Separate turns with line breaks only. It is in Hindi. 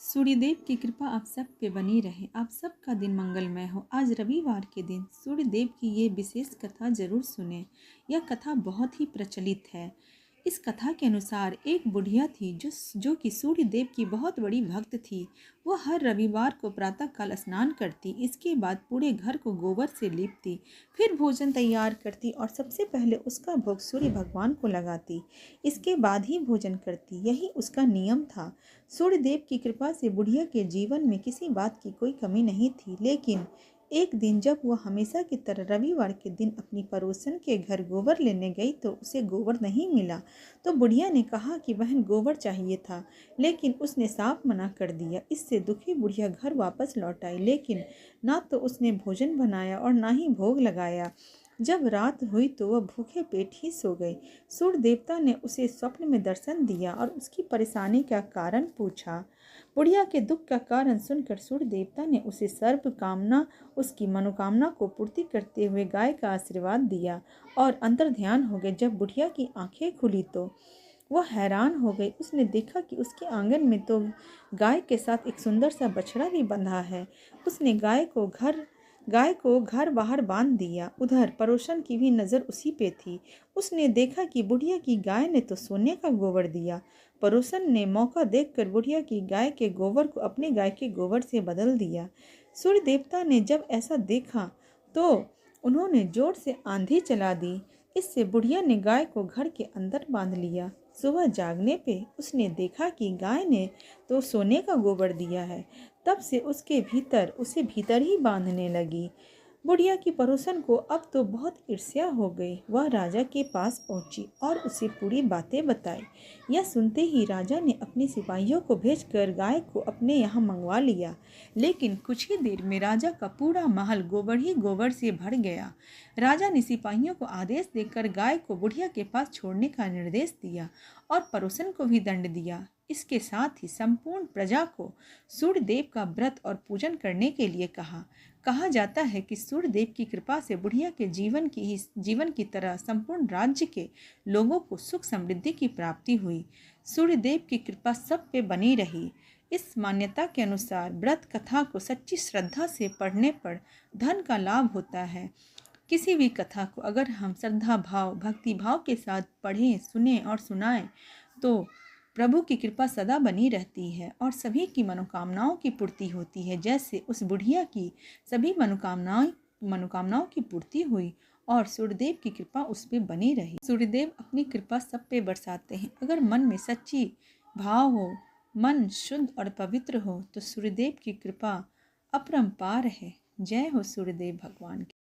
सूर्यदेव की कृपा आप सब पे बनी रहे। आप सबका दिन मंगलमय हो। आज रविवार के दिन सूर्यदेव की ये विशेष कथा जरूर सुने। यह कथा बहुत ही प्रचलित है। इस कथा के अनुसार एक बुढ़िया थी जो कि सूर्यदेव की बहुत बड़ी भक्त थी। वह हर रविवार को प्रातःकाल स्नान करती, इसके बाद पूरे घर को गोबर से लीपती, फिर भोजन तैयार करती और सबसे पहले उसका भोग सूर्य भगवान को लगाती। इसके बाद ही भोजन करती। यही उसका नियम था। सूर्यदेव की कृपा से बुढ़िया के जीवन में किसी बात की कोई कमी नहीं थी। लेकिन एक दिन जब वह हमेशा की तरह रविवार के दिन अपनी पड़ोसन के घर गोबर लेने गई तो उसे गोबर नहीं मिला। तो बुढ़िया ने कहा कि बहन गोबर चाहिए था, लेकिन उसने साफ मना कर दिया। इससे दुखी बुढ़िया घर वापस लौट आई, लेकिन ना तो उसने भोजन बनाया और ना ही भोग लगाया। जब रात हुई तो वह भूखे पेट ही सो गई। सूर्य देवता ने उसे स्वप्न में दर्शन दिया और उसकी परेशानी का कारण पूछा। बुढ़िया के दुख का कारण सुनकर सूर्य देवता ने उसे सर्व कामना, उसकी मनोकामना को पूर्ति करते हुए गाय का आशीर्वाद दिया और अंतर ध्यान हो गए। जब बुढ़िया की आंखें खुली तो वह हैरान हो गई। उसने देखा कि उसके आंगन में तो गाय के साथ एक सुंदर सा बछड़ा भी बंधा है। उसने गाय को घर बाहर बांध दिया। उधर पड़ोसन की भी नज़र उसी पे थी। उसने देखा कि बुढ़िया की गाय ने तो सोने का गोबर दिया। पड़ोसन ने मौका देखकर बुढ़िया की गाय के गोबर को अपने गाय के गोबर से बदल दिया। सूर्य देवता ने जब ऐसा देखा तो उन्होंने जोर से आंधी चला दी। इससे बुढ़िया ने गाय को घर के अंदर बांध लिया। सुबह जागने पे उसने देखा कि गाय ने तो सोने का गोबर दिया है। तब से उसे भीतर ही बांधने लगी। बुढ़िया की पड़ोसन को अब तो बहुत ईर्ष्या हो गई। वह राजा के पास पहुंची और उसे पूरी बातें बताई। यह सुनते ही राजा ने अपने सिपाहियों को भेजकर गाय को अपने यहाँ मंगवा लिया। लेकिन कुछ ही देर में राजा का पूरा महल गोबर ही गोबर से भर गया। राजा ने सिपाहियों को आदेश देकर गाय को बुढ़िया के पास छोड़ने का निर्देश दिया और पड़ोसन को भी दंड दिया। इसके साथ ही संपूर्ण प्रजा को सूर्यदेव का व्रत और पूजन करने के लिए कहा जाता है कि सूर्यदेव की कृपा से बुढ़िया के जीवन की तरह संपूर्ण राज्य के लोगों को सुख समृद्धि की प्राप्ति हुई। सूर्यदेव की कृपा सब पे बनी रही। इस मान्यता के अनुसार व्रत कथा को सच्ची श्रद्धा से पढ़ने पर धन का लाभ होता है। किसी भी कथा को अगर हम श्रद्धा भाव, भक्ति भाव के साथ पढ़ें, सुने और सुनाएं तो प्रभु की कृपा सदा बनी रहती है और सभी की मनोकामनाओं की पूर्ति होती है। जैसे उस बुढ़िया की सभी मनोकामनाओं की पूर्ति हुई और सूर्यदेव की कृपा उस पर बनी रही। सूर्यदेव अपनी कृपा सब पे बरसाते हैं। अगर मन में सच्ची भाव हो, मन शुद्ध और पवित्र हो तो सूर्यदेव की कृपा अपरंपार है। जय हो सूर्यदेव भगवान की।